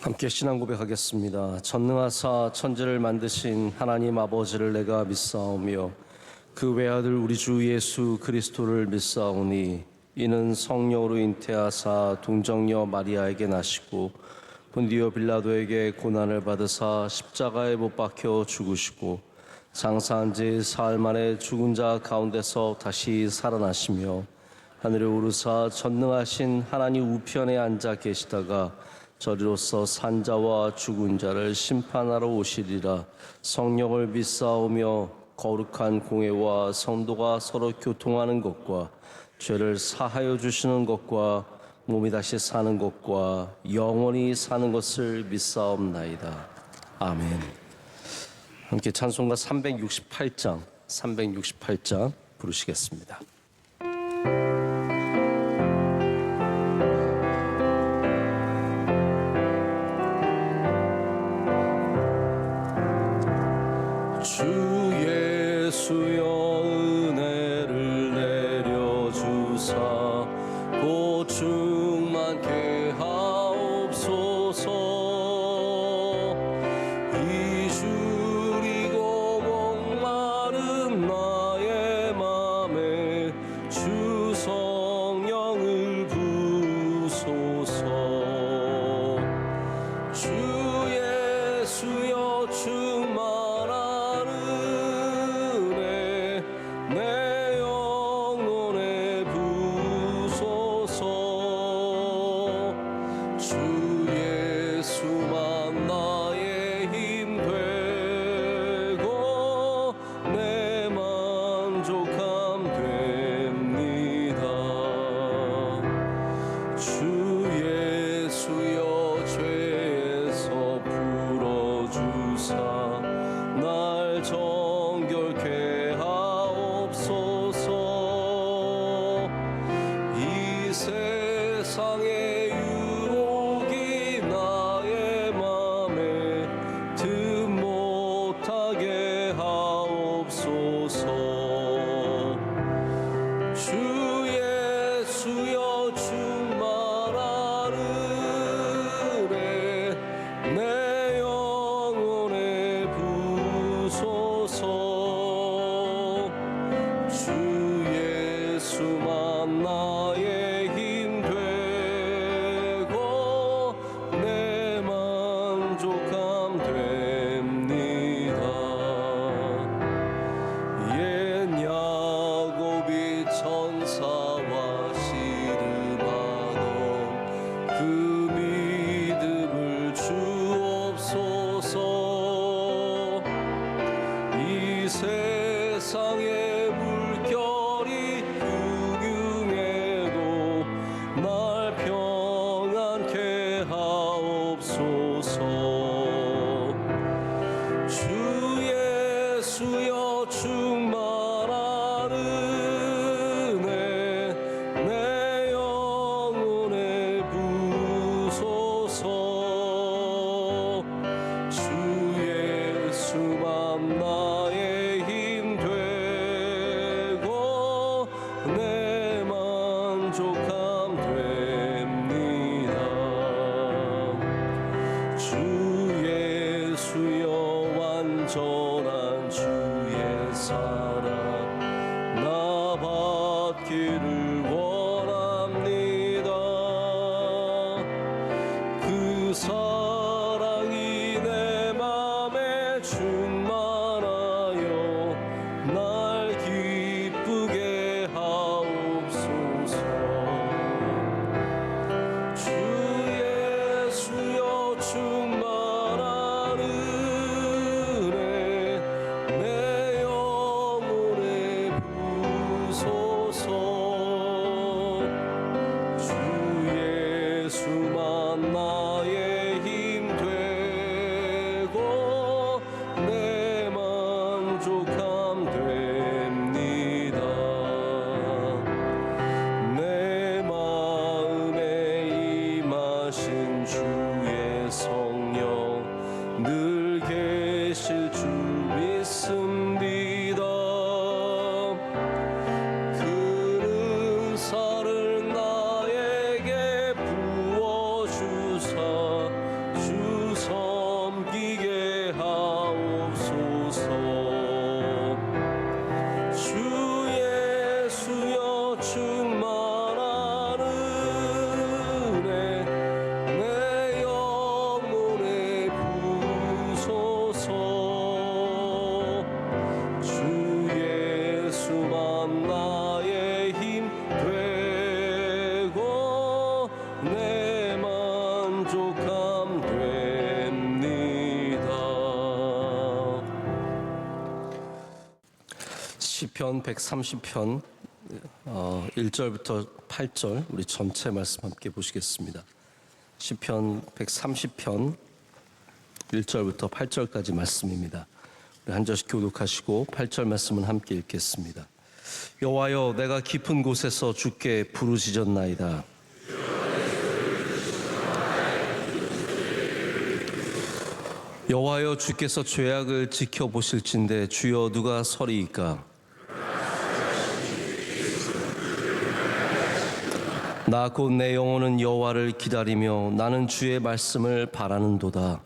함께 신앙 고백하겠습니다. 전능하사 천지를 만드신 하나님 아버지를 내가 믿사오며 그 외아들 우리 주 예수 그리스도를 믿사오니 이는 성령으로 잉태하사 동정녀 마리아에게 나시고 본디오 빌라도에게 고난을 받으사 십자가에 못 박혀 죽으시고 장사한 지 사흘 만에 죽은 자 가운데서 다시 살아나시며 하늘에 오르사 전능하신 하나님 우편에 앉아 계시다가 저리로서 산자와 죽은 자를 심판하러 오시리라. 성령을 믿사오며 거룩한 공회와 성도가 서로 교통하는 것과 죄를 사하여 주시는 것과 몸이 다시 사는 것과 영원히 사는 것을 믿사옵나이다. 아멘. 함께 찬송가 368장 부르시겠습니다. 주 예수여 은혜를 내려주사 곧 충만케 하옵소서. 이주리고 목마른 나의 맘에 주 성령을 부소서. 주 예수여 충만한 은혜 내 영혼에 부소서. 주 예수만 나의 힘 되고 내 만족함 됩니다. 주 예수여 죄에서 풀어주사 날 정결케 하옵소서. 이 세상의 유혹이 나의 맘에 틈 못하게 하옵소서. 주 예수여 충만한 은혜 내 영혼에 부소서. 주 예수만 나의 힘 되고 내 만족함 됩니다. 옛 야곱이 천사와 씨름하던 그 믿음을 주옵소서. 이 세상의 물결이 흉흉해도 날 평안케 하옵소서. 주 예수여 충만한 은혜 내 영혼에 부소서. 주 예수만 나의 힘 되고 내 만족함 됩니다. 주 예수여 완전한 주의 사랑 나 받기를 원합니다. 그 사랑이 내 맘에 충만하여 날 기쁘게 하옵소서. 주 예수여 충만한 은혜 내 영혼에 부소서. 주 예수만 나의 힘 되고 내 만족함 됩니다. 내 마음에 임하신 주의 성령 늘 계실 줄 믿습니다. 그 은사를 나에게 부어주사 주 시편 130편 1절부터 8절 우리 전체 말씀 함께 보시겠습니다. 시편 130편 1절부터 8절까지 말씀입니다. 우리 한 절씩 교독하시고 8절 말씀은 함께 읽겠습니다. 여호와여, 내가 깊은 곳에서 주께 부르짖었나이다. 여호와여, 주께서 죄악을 지켜보실진대 주여 누가 서리이까? 나 곧 내 영혼은 여호와를 기다리며 나는 주의 말씀을 바라는도다.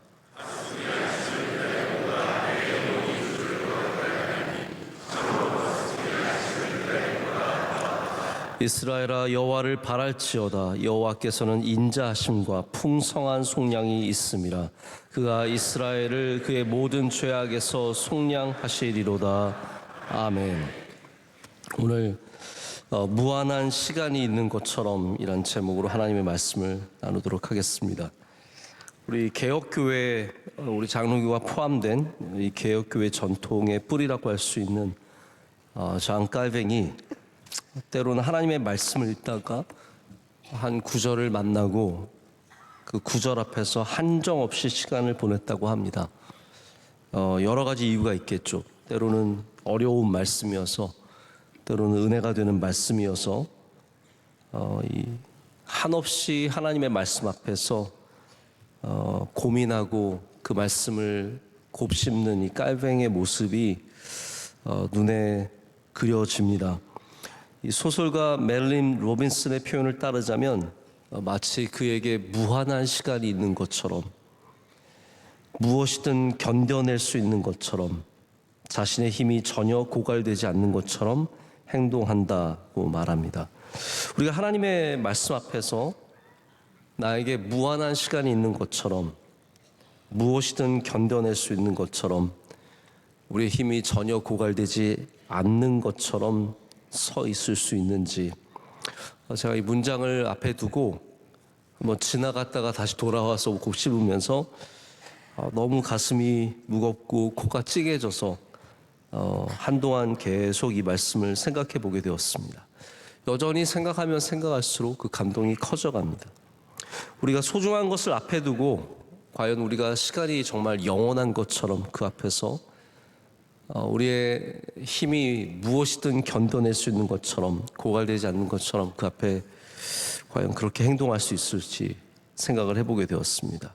이스라엘아, 여호와를 바랄지어다. 여호와께서는 인자하심과 풍성한 속량이 있음이라. 그가 이스라엘을 그의 모든 죄악에서 속량하시리로다. 아멘. 오늘 무한한 시간이 있는 것처럼 이란 제목으로 하나님의 말씀을 나누도록 하겠습니다. 우리 개혁교회, 우리 장로교가 포함된 이 개혁교회 전통의 뿌리라고 할 수 있는 잔 칼뱅이 때로는 하나님의 말씀을 읽다가 한 구절을 만나고 그 구절 앞에서 한정없이 시간을 보냈다고 합니다. 여러 가지 이유가 있겠죠. 때로는 어려운 말씀이어서, 때로는 은혜가 되는 말씀이어서 한없이 하나님의 말씀 앞에서 고민하고 그 말씀을 곱씹는 이 칼뱅의 모습이 눈에 그려집니다. 이 소설가 멜린 로빈슨의 표현을 따르자면 마치 그에게 무한한 시간이 있는 것처럼, 무엇이든 견뎌낼 수 있는 것처럼, 자신의 힘이 전혀 고갈되지 않는 것처럼 행동한다고 말합니다. 우리가 하나님의 말씀 앞에서 나에게 무한한 시간이 있는 것처럼, 무엇이든 견뎌낼 수 있는 것처럼, 우리의 힘이 전혀 고갈되지 않는 것처럼 서 있을 수 있는지, 제가 이 문장을 앞에 두고 한번 지나갔다가 다시 돌아와서 곱씹으면서 너무 가슴이 무겁고 코가 찌개져서 한동안 계속 이 말씀을 생각해 보게 되었습니다. 여전히 생각하면 생각할수록 그 감동이 커져갑니다. 우리가 소중한 것을 앞에 두고 과연 우리가 시간이 정말 영원한 것처럼 그 앞에서 우리의 힘이 무엇이든 견뎌낼 수 있는 것처럼, 고갈되지 않는 것처럼 그 앞에 과연 그렇게 행동할 수 있을지 생각을 해보게 되었습니다.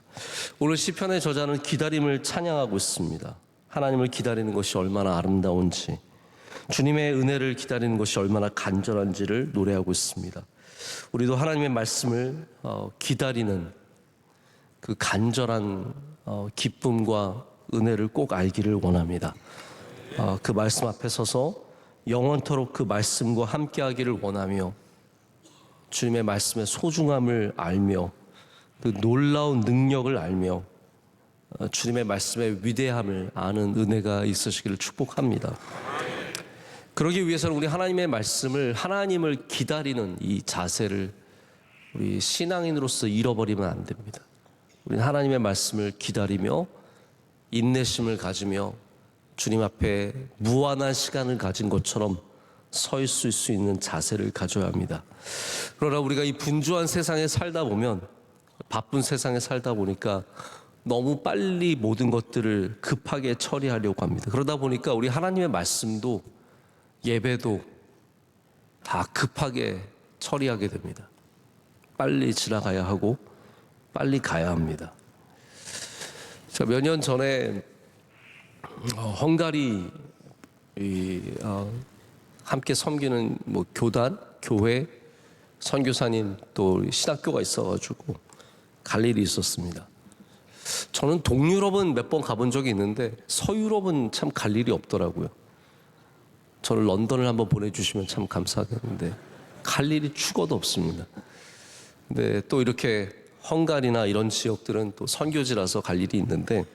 오늘 시편의 저자는 기다림을 찬양하고 있습니다. 하나님을 기다리는 것이 얼마나 아름다운지, 주님의 은혜를 기다리는 것이 얼마나 간절한지를 노래하고 있습니다. 우리도 하나님의 말씀을 기다리는 그 간절한 기쁨과 은혜를 꼭 알기를 원합니다. 그 말씀 앞에 서서 영원토록 그 말씀과 함께하기를 원하며, 주님의 말씀의 소중함을 알며, 그 놀라운 능력을 알며, 주님의 말씀의 위대함을 아는 은혜가 있으시기를 축복합니다. 그러기 위해서는 우리 하나님의 말씀을, 하나님을 기다리는 이 자세를 우리 신앙인으로서 잃어버리면 안 됩니다. 우리는 하나님의 말씀을 기다리며 인내심을 가지며 주님 앞에 무한한 시간을 가진 것처럼 서 있을 수 있는 자세를 가져야 합니다. 그러나 우리가 이 분주한 세상에 살다 보면, 바쁜 세상에 살다 보니까 너무 빨리 모든 것들을 급하게 처리하려고 합니다. 그러다 보니까 우리 하나님의 말씀도 예배도 다 급하게 처리하게 됩니다. 빨리 지나가야 하고 빨리 가야 합니다. 제가 몇 년 전에 헝가리 함께 섬기는 교단, 교회, 선교사님 또 신학교가 있어가지고 갈 일이 있었습니다. 저는 동유럽은 몇 번 가본 적이 있는데 서유럽은 참 갈 일이 없더라고요. 저를 런던을 한번 보내주시면 참 감사하겠는데 갈 일이 죽어도 없습니다. 근데 또 이렇게 헝가리나 이런 지역들은 또 선교지라서 갈 일이 있는데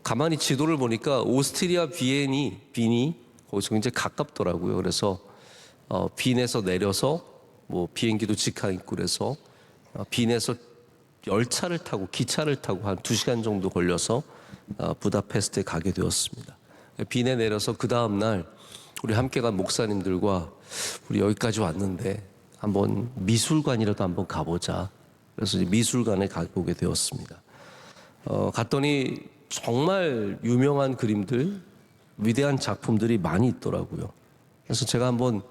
가만히 지도를 보니까 오스트리아 빈이 거기서 굉장히 가깝더라고요. 그래서 빈에서 내려서 비행기도 직항 있고 그래서 빈에서 열차를 타고 기차를 타고 한 2시간 정도 걸려서 부다페스트에 가게 되었습니다. 비내 내려서 그 다음날 우리 함께 간 목사님들과 우리 여기까지 왔는데 한번 미술관이라도 한번 가보자. 그래서 이제 미술관에 가보게 되었습니다. 갔더니 정말 유명한 그림들, 위대한 작품들이 많이 있더라고요. 그래서 제가 한번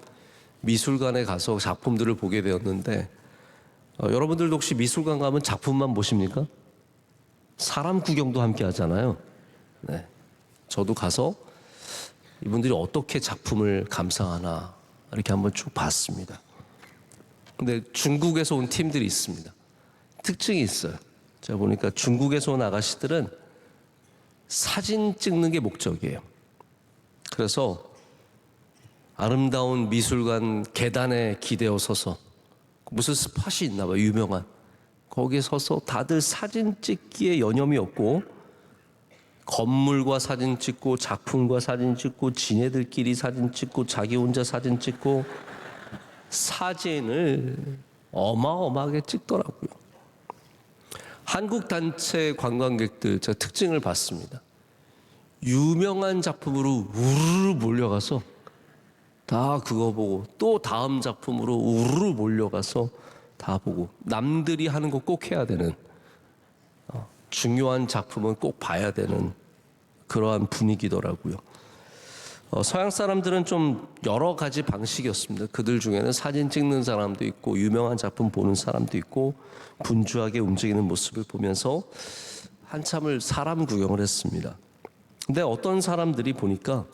미술관에 가서 작품들을 보게 되었는데 여러분들도 혹시 미술관 가면 작품만 보십니까? 사람 구경도 함께 하잖아요. 네. 저도 가서 이분들이 어떻게 작품을 감상하나 이렇게 한번 쭉 봤습니다. 근데 중국에서 온 팀들이 있습니다. 특징이 있어요. 제가 보니까 중국에서 온 아가씨들은 사진 찍는 게 목적이에요. 그래서 아름다운 미술관 계단에 기대어 서서 무슨 스팟이 있나 봐요. 유명한. 거기에 서서 다들 사진 찍기에 여념이 없고 건물과 사진 찍고 작품과 사진 찍고 지네들끼리 사진 찍고 자기 혼자 사진 찍고 사진을 어마어마하게 찍더라고요. 한국 단체 관광객들 제가 특징을 봤습니다. 유명한 작품으로 우르르 몰려가서 다 그거 보고 또 다음 작품으로 우르르 몰려가서 다 보고 남들이 하는 거 꼭 해야 되는 중요한 작품은 꼭 봐야 되는 그러한 분위기더라고요. 서양 사람들은 좀 여러 가지 방식이었습니다. 그들 중에는 사진 찍는 사람도 있고 유명한 작품 보는 사람도 있고 분주하게 움직이는 모습을 보면서 한참을 사람 구경을 했습니다. 근데 어떤 사람들이 보니까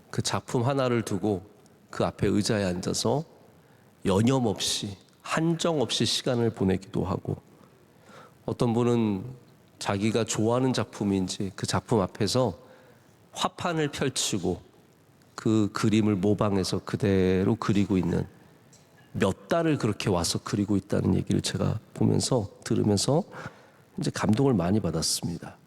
그 작품 하나를 두고 그 앞에 의자에 앉아서 여념 없이 한정 없이 시간을 보내기도 하고 어떤 분은 자기가 좋아하는 작품인지 그 작품 앞에서 화판을 펼치고 그 그림을 모방해서 그대로 그리고 있는 몇 달을 그렇게 와서 그리고 있다는 얘기를 제가 보면서 들으면서 이제 감동을 많이 받았습니다.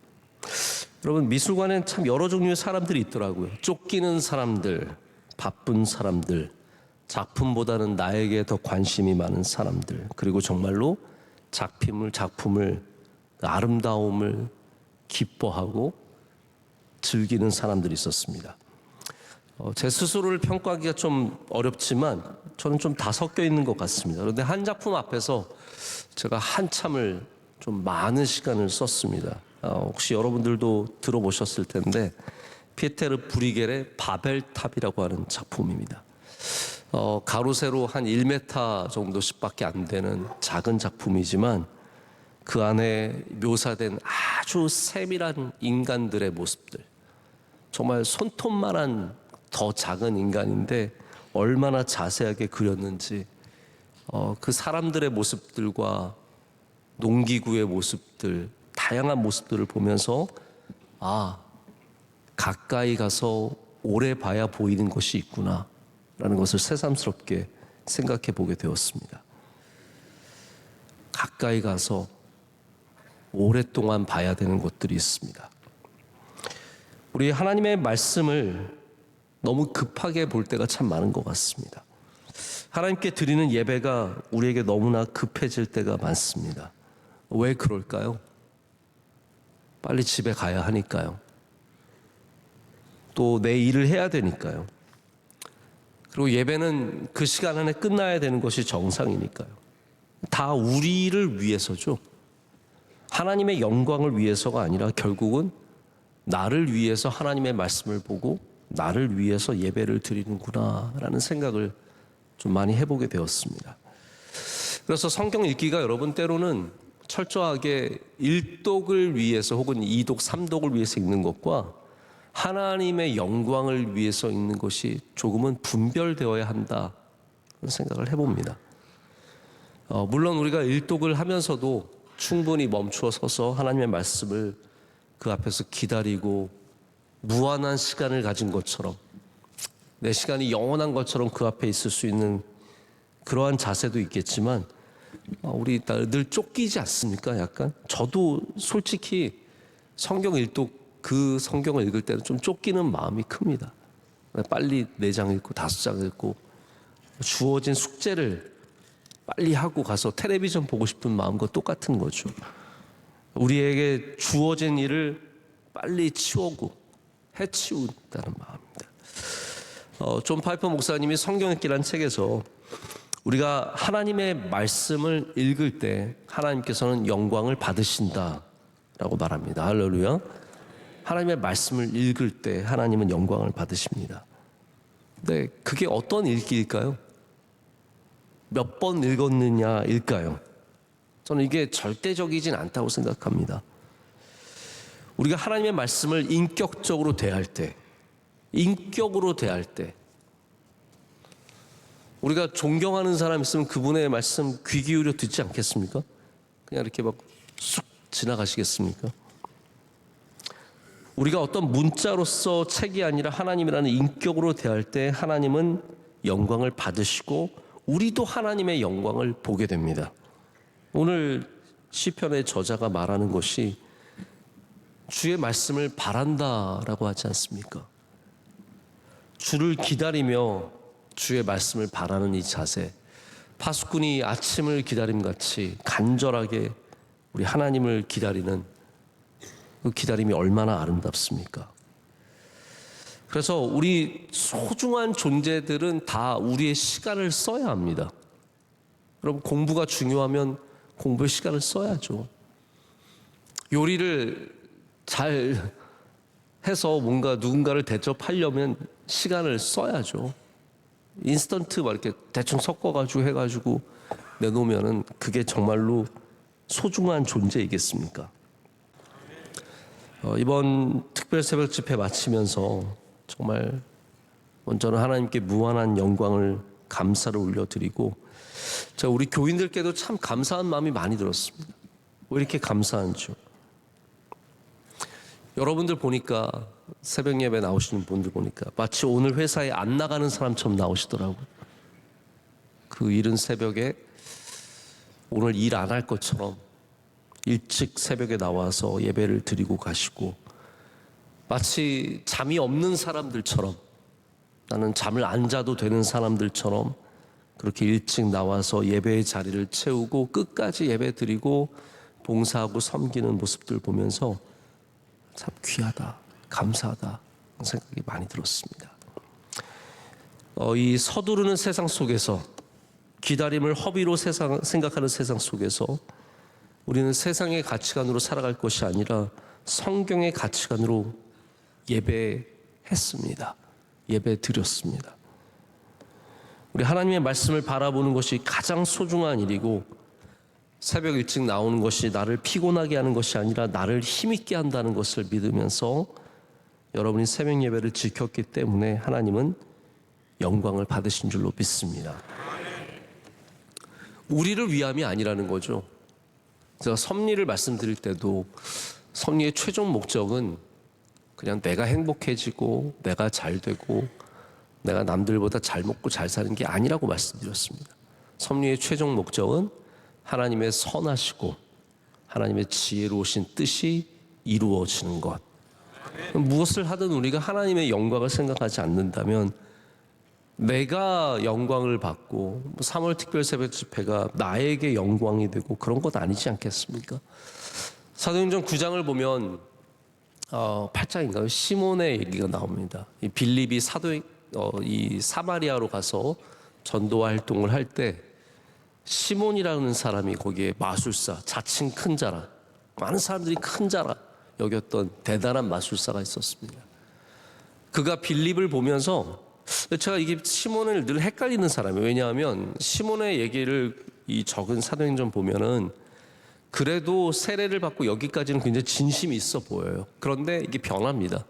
여러분 미술관엔 참 여러 종류의 사람들이 있더라고요. 쫓기는 사람들, 바쁜 사람들, 작품보다는 나에게 더 관심이 많은 사람들, 그리고 정말로 작품을 아름다움을 기뻐하고 즐기는 사람들이 있었습니다. 제 스스로를 평가하기가 좀 어렵지만 저는 좀 다 섞여 있는 것 같습니다. 그런데 한 작품 앞에서 제가 한참을 좀 많은 시간을 썼습니다. 혹시 여러분들도 들어보셨을 텐데 피에테르 브리겔의 바벨탑이라고 하는 작품입니다. 가로 세로 한 1m 정도씩밖에 안 되는 작은 작품이지만 그 안에 묘사된 아주 세밀한 인간들의 모습들, 정말 손톱만한 더 작은 인간인데 얼마나 자세하게 그렸는지 그 사람들의 모습들과 농기구의 모습들, 다양한 모습들을 보면서 가까이 가서 오래 봐야 보이는 것이 있구나 라는 것을 새삼스럽게 생각해 보게 되었습니다. 가까이 가서 오랫동안 봐야 되는 것들이 있습니다. 우리 하나님의 말씀을 너무 급하게 볼 때가 참 많은 것 같습니다. 하나님께 드리는 예배가 우리에게 너무나 급해질 때가 많습니다. 왜 그럴까요? 빨리 집에 가야 하니까요. 또 내 일을 해야 되니까요. 그리고 예배는 그 시간 안에 끝나야 되는 것이 정상이니까요. 다 우리를 위해서죠. 하나님의 영광을 위해서가 아니라 결국은 나를 위해서 하나님의 말씀을 보고 나를 위해서 예배를 드리는구나 라는 생각을 좀 많이 해보게 되었습니다. 그래서 성경 읽기가 여러분 때로는 철저하게 1독을 위해서 혹은 2독, 3독을 위해서 읽는 것과 하나님의 영광을 위해서 읽는 것이 조금은 분별되어야 한다 생각을 해봅니다. 물론 우리가 1독을 하면서도 충분히 멈추어 서서 하나님의 말씀을 그 앞에서 기다리고 무한한 시간을 가진 것처럼 내 시간이 영원한 것처럼 그 앞에 있을 수 있는 그러한 자세도 있겠지만 우리 늘 쫓기지 않습니까? 약간 저도 솔직히 성경 1독 그 성경을 읽을 때는 좀 쫓기는 마음이 큽니다. 빨리 4장 읽고 5장 읽고 주어진 숙제를 빨리 하고 가서 텔레비전 보고 싶은 마음과 똑같은 거죠. 우리에게 주어진 일을 빨리 치우고 해치운다는 마음입니다. 존 파이퍼 목사님이 성경 읽기라는 책에서 우리가 하나님의 말씀을 읽을 때 하나님께서는 영광을 받으신다라고 말합니다. 할렐루야. 하나님의 말씀을 읽을 때 하나님은 영광을 받으십니다. 근데 그게 어떤 읽기일까요? 몇 번 읽었느냐일까요? 저는 이게 절대적이진 않다고 생각합니다. 우리가 하나님의 말씀을 인격적으로 대할 때, 우리가 존경하는 사람 있으면 그분의 말씀 귀 기울여 듣지 않겠습니까? 그냥 이렇게 막 쑥 지나가시겠습니까? 우리가 어떤 문자로서 책이 아니라 하나님이라는 인격으로 대할 때 하나님은 영광을 받으시고 우리도 하나님의 영광을 보게 됩니다. 오늘 시편의 저자가 말하는 것이 주의 말씀을 바란다라고 하지 않습니까? 주를 기다리며 주의 말씀을 바라는 이 자세, 파수꾼이 아침을 기다림같이 간절하게 우리 하나님을 기다리는 그 기다림이 얼마나 아름답습니까? 그래서 우리 소중한 존재들은 다 우리의 시간을 써야 합니다. 여러분, 공부가 중요하면 공부의 시간을 써야죠. 요리를 잘 해서 뭔가 누군가를 대접하려면 시간을 써야죠. 인스턴트 막 이렇게 대충 섞어가지고 해가지고 내놓으면은 그게 정말로 소중한 존재이겠습니까? 이번 특별 새벽 집회 마치면서 정말 먼저는 하나님께 무한한 영광을 감사를 올려드리고 제가 우리 교인들께도 참 감사한 마음이 많이 들었습니다. 왜 이렇게 감사한지요? 여러분들 보니까 새벽 예배 나오시는 분들 보니까 마치 오늘 회사에 안 나가는 사람처럼 나오시더라고요. 그 이른 새벽에 오늘 일 안 할 것처럼 일찍 새벽에 나와서 예배를 드리고 가시고 마치 잠이 없는 사람들처럼 나는 잠을 안 자도 되는 사람들처럼 그렇게 일찍 나와서 예배의 자리를 채우고 끝까지 예배 드리고 봉사하고 섬기는 모습들 보면서 참 귀하다, 감사하다 생각이 많이 들었습니다. 이 서두르는 세상 속에서 기다림을 허비로 생각하는 세상 속에서 우리는 세상의 가치관으로 살아갈 것이 아니라 성경의 가치관으로 예배했습니다. 예배 드렸습니다. 우리 하나님의 말씀을 바라보는 것이 가장 소중한 일이고 새벽 일찍 나오는 것이 나를 피곤하게 하는 것이 아니라 나를 힘있게 한다는 것을 믿으면서 여러분이 새벽 예배를 지켰기 때문에 하나님은 영광을 받으신 줄로 믿습니다. 우리를 위함이 아니라는 거죠. 제가 섭리를 말씀드릴 때도 섭리의 최종 목적은 그냥 내가 행복해지고 내가 잘 되고 내가 남들보다 잘 먹고 잘 사는 게 아니라고 말씀드렸습니다. 섭리의 최종 목적은 하나님의 선하시고 하나님의 지혜로우신 뜻이 이루어지는 것. 무엇을 하든 우리가 하나님의 영광을 생각하지 않는다면 내가 영광을 받고 3월 특별 새벽 집회가 나에게 영광이 되고 그런 것 아니지 않겠습니까? 사도행전 9장을 보면 8장인가요? 시몬의 얘기가 나옵니다. 이 빌립이 이 사마리아로 가서 전도 활동을 할 때 시몬이라는 사람이 거기에 마술사, 자칭 큰 자라, 많은 사람들이 큰 자라 여겼던 대단한 마술사가 있었습니다. 그가 빌립을 보면서 제가 이게 시몬을 늘 헷갈리는 사람이에요. 왜냐하면 시몬의 얘기를 이 적은 사도행전 보면은 그래도 세례를 받고 여기까지는 굉장히 진심이 있어 보여요. 그런데 이게 변합니다.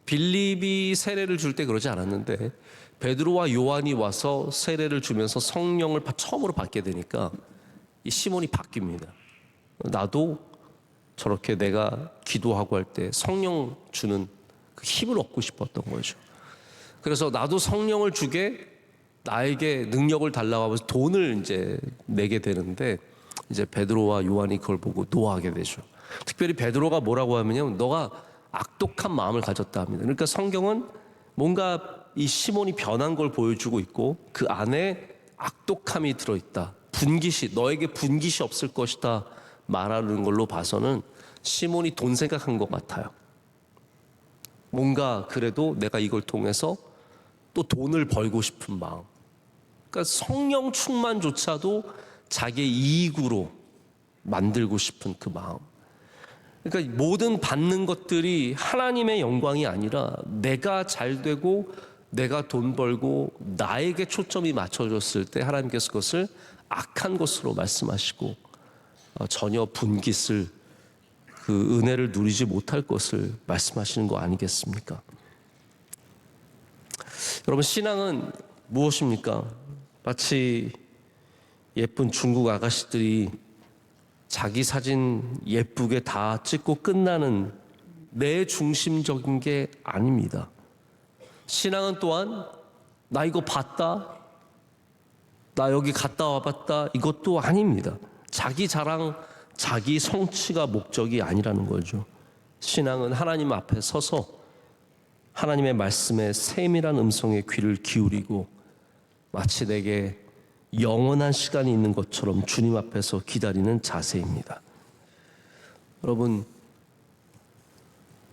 빌립이 세례를 줄 때 그러지 않았는데 베드로와 요한이 와서 세례를 주면서 성령을 처음으로 받게 되니까 이 시몬이 바뀝니다. 나도 저렇게 내가 기도하고 할 때 성령 주는 그 힘을 얻고 싶었던 거죠. 그래서 나도 성령을 주게 나에게 능력을 달라고 하면서 돈을 이제 내게 되는데 이제 베드로와 요한이 그걸 보고 노하게 되죠. 특별히 베드로가 뭐라고 하면요, 너가 악독한 마음을 가졌다 합니다. 그러니까 성경은 뭔가 이 시몬이 변한 걸 보여주고 있고 그 안에 악독함이 들어있다. 분깃이, 너에게 분깃이 없을 것이다 말하는 걸로 봐서는 시몬이 돈 생각한 것 같아요. 뭔가 그래도 내가 이걸 통해서 또 돈을 벌고 싶은 마음. 그러니까 성령 충만조차도 자기의 이익으로 만들고 싶은 그 마음. 그러니까 모든 받는 것들이 하나님의 영광이 아니라 내가 잘 되고 내가 돈 벌고 나에게 초점이 맞춰졌을 때 하나님께서 그것을 악한 것으로 말씀하시고 전혀 분깃을 그 은혜를 누리지 못할 것을 말씀하시는 거 아니겠습니까? 여러분, 신앙은 무엇입니까? 마치 예쁜 중국 아가씨들이 자기 사진 예쁘게 다 찍고 끝나는 내 중심적인 게 아닙니다. 신앙은 또한 나 이거 봤다, 나 여기 갔다 와봤다, 이것도 아닙니다. 자기 자랑, 자기 성취가 목적이 아니라는 거죠. 신앙은 하나님 앞에 서서 하나님의 말씀에 세밀한 음성에 귀를 기울이고 마치 내게 영원한 시간이 있는 것처럼 주님 앞에서 기다리는 자세입니다. 여러분,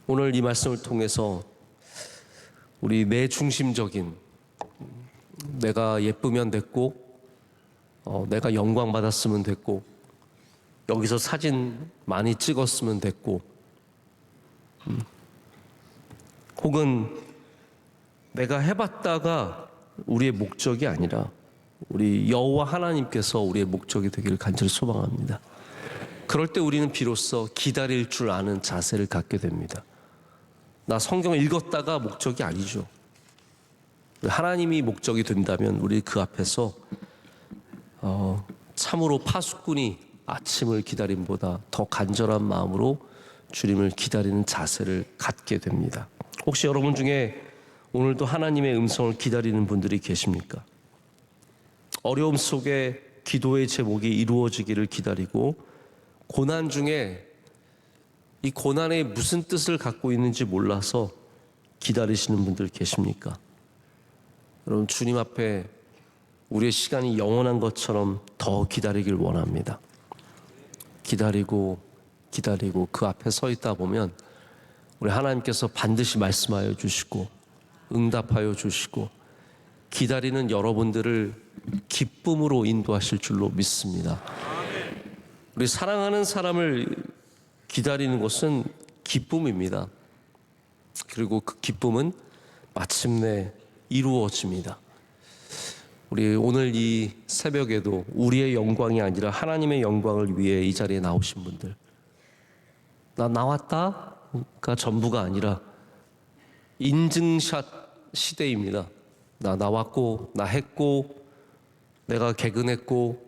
오늘 이 말씀을 통해서 우리 내 중심적인, 내가 예쁘면 됐고 내가 영광 받았으면 됐고 여기서 사진 많이 찍었으면 됐고 혹은 내가 해봤다가 우리의 목적이 아니라 우리 여호와 하나님께서 우리의 목적이 되기를 간절히 소망합니다. 그럴 때 우리는 비로소 기다릴 줄 아는 자세를 갖게 됩니다. 나 성경을 읽었다가 목적이 아니죠. 하나님이 목적이 된다면 우리 그 앞에서 참으로 파수꾼이 아침을 기다림보다 더 간절한 마음으로 주님을 기다리는 자세를 갖게 됩니다. 혹시 여러분 중에 오늘도 하나님의 음성을 기다리는 분들이 계십니까? 어려움 속에 기도의 제목이 이루어지기를 기다리고 고난 중에 이 고난에 무슨 뜻을 갖고 있는지 몰라서 기다리시는 분들 계십니까? 여러분, 주님 앞에 우리의 시간이 영원한 것처럼 더 기다리길 원합니다. 기다리고 그 앞에 서 있다 보면 우리 하나님께서 반드시 말씀하여 주시고 응답하여 주시고 기다리는 여러분들을 기쁨으로 인도하실 줄로 믿습니다. 우리 사랑하는 사람을 기다리는 것은 기쁨입니다. 그리고 그 기쁨은 마침내 이루어집니다. 우리 오늘 이 새벽에도 우리의 영광이 아니라 하나님의 영광을 위해 이 자리에 나오신 분들, 나 나왔다가 전부가 아니라 인증샷 시대입니다. 나 나왔고 나 했고 내가 개근했고,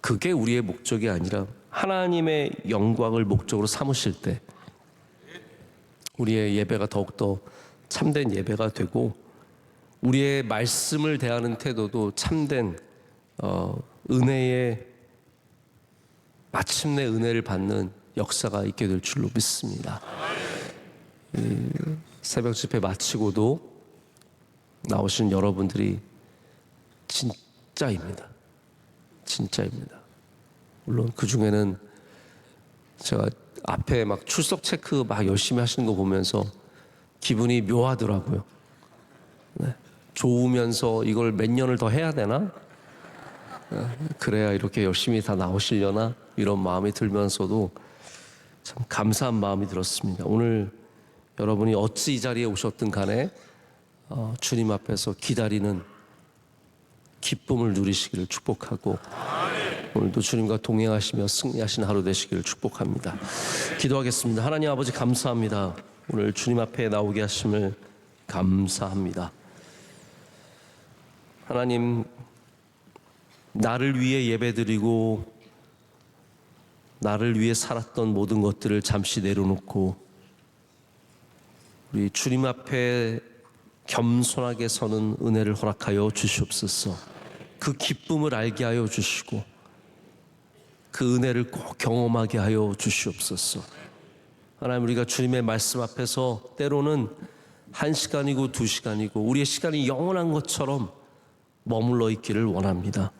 그게 우리의 목적이 아니라 하나님의 영광을 목적으로 삼으실 때 우리의 예배가 더욱더 참된 예배가 되고 우리의 말씀을 대하는 태도도 참된 은혜의 마침내 은혜를 받는 역사가 있게 될 줄로 믿습니다. 새벽 집회 마치고도 나오신 여러분들이 진짜입니다. 물론 그 중에는 제가 앞에 막 출석 체크 막 열심히 하시는 거 보면서 기분이 묘하더라고요. 네. 좋으면서 이걸 몇 년을 더 해야 되나? 그래야 이렇게 열심히 다 나오시려나? 이런 마음이 들면서도 참 감사한 마음이 들었습니다. 오늘 여러분이 어찌 이 자리에 오셨든 간에 주님 앞에서 기다리는 기쁨을 누리시기를 축복하고 오늘도 주님과 동행하시며 승리하신 하루 되시기를 축복합니다. 기도하겠습니다. 하나님 아버지, 감사합니다. 오늘 주님 앞에 나오게 하심을 감사합니다. 하나님, 나를 위해 예배드리고 나를 위해 살았던 모든 것들을 잠시 내려놓고 우리 주님 앞에 겸손하게 서는 은혜를 허락하여 주시옵소서. 그 기쁨을 알게 하여 주시고 그 은혜를 꼭 경험하게 하여 주시옵소서. 하나님, 우리가 주님의 말씀 앞에서 때로는 1시간이고 2시간이고 우리의 시간이 영원한 것처럼 머물러 있기를 원합니다.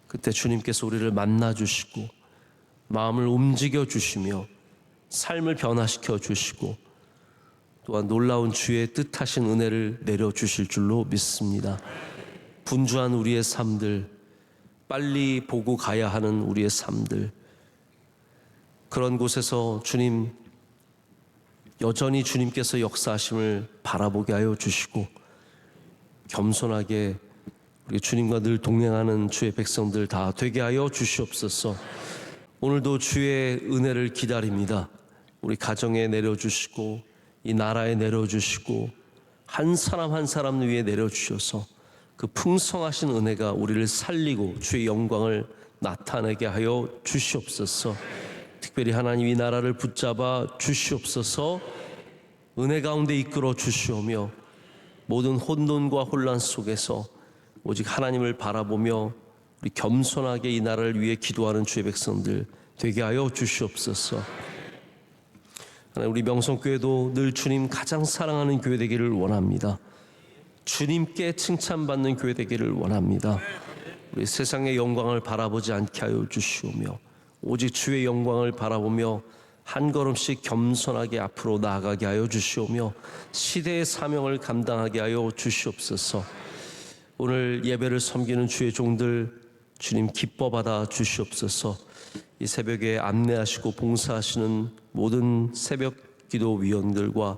그때 주님께서 우리를 만나 주시고 마음을 움직여 주시며 삶을 변화시켜 주시고 또한 놀라운 주의 뜻하신 은혜를 내려주실 줄로 믿습니다. 분주한 우리의 삶들, 빨리 보고 가야 하는 우리의 삶들, 그런 곳에서 주님 여전히 주님께서 역사하심을 바라보게 하여 주시고 겸손하게 우리 주님과 늘 동행하는 주의 백성들 다 되게 하여 주시옵소서. 오늘도 주의 은혜를 기다립니다. 우리 가정에 내려주시고 이 나라에 내려주시고 한 사람 한 사람 위에 내려주셔서 그 풍성하신 은혜가 우리를 살리고 주의 영광을 나타내게 하여 주시옵소서. 특별히 하나님 이 나라를 붙잡아 주시옵소서. 은혜 가운데 이끌어 주시오며 모든 혼돈과 혼란 속에서 오직 하나님을 바라보며 우리 겸손하게 이 나라를 위해 기도하는 주의 백성들 되게 하여 주시옵소서. 우리 명성교회도 늘 주님 가장 사랑하는 교회 되기를 원합니다. 주님께 칭찬받는 교회 되기를 원합니다. 우리 세상의 영광을 바라보지 않게 하여 주시오며 오직 주의 영광을 바라보며 한 걸음씩 겸손하게 앞으로 나아가게 하여 주시오며 시대의 사명을 감당하게 하여 주시옵소서. 오늘 예배를 섬기는 주의 종들 주님 기뻐 받아 주시옵소서. 이 새벽에 안내하시고 봉사하시는 모든 새벽 기도 위원들과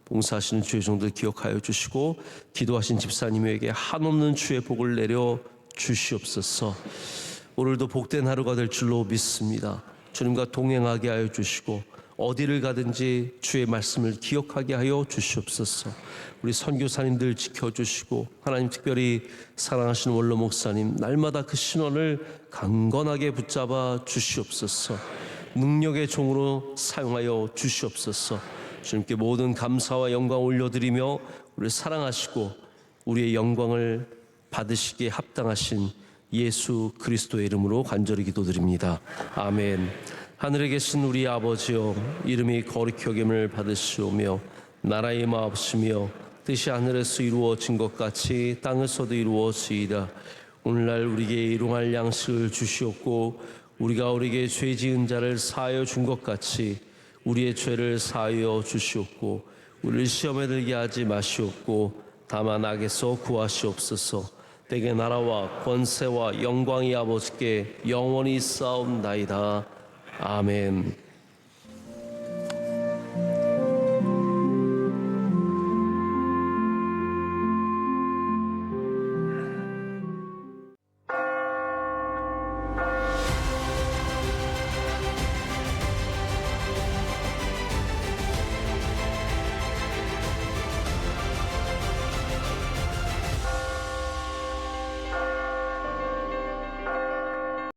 봉사하시는 주의 종들 기억하여 주시고 기도하신 집사님에게 한없는 주의 복을 내려 주시옵소서. 오늘도 복된 하루가 될 줄로 믿습니다. 주님과 동행하게 하여 주시고 어디를 가든지 주의 말씀을 기억하게 하여 주시옵소서. 우리 선교사님들 지켜주시고 하나님 특별히 사랑하시는 원로 목사님 날마다 그 신원을 강건하게 붙잡아 주시옵소서. 능력의 종으로 사용하여 주시옵소서. 주님께 모든 감사와 영광 올려드리며 우리를 사랑하시고 우리의 영광을 받으시기에 합당하신 예수 그리스도의 이름으로 간절히 기도드립니다. 아멘. 하늘에 계신 우리 아버지여, 이름이 거룩히 여김을 받으시오며 나라의 마옵시며 뜻이 하늘에서 이루어진 것 같이 땅에서도 이루어지이다. 오늘날 우리에게 일용할 양식을 주시옵고 우리가 우리에게 죄 지은 자를 사하여 준 것 같이 우리의 죄를 사하여 주시옵고 우리를 시험에 들게 하지 마시옵고 다만 악에서 구하시옵소서. 대개 나라와 권세와 영광이 아버지께 영원히 쌓옵나이다. 아멘.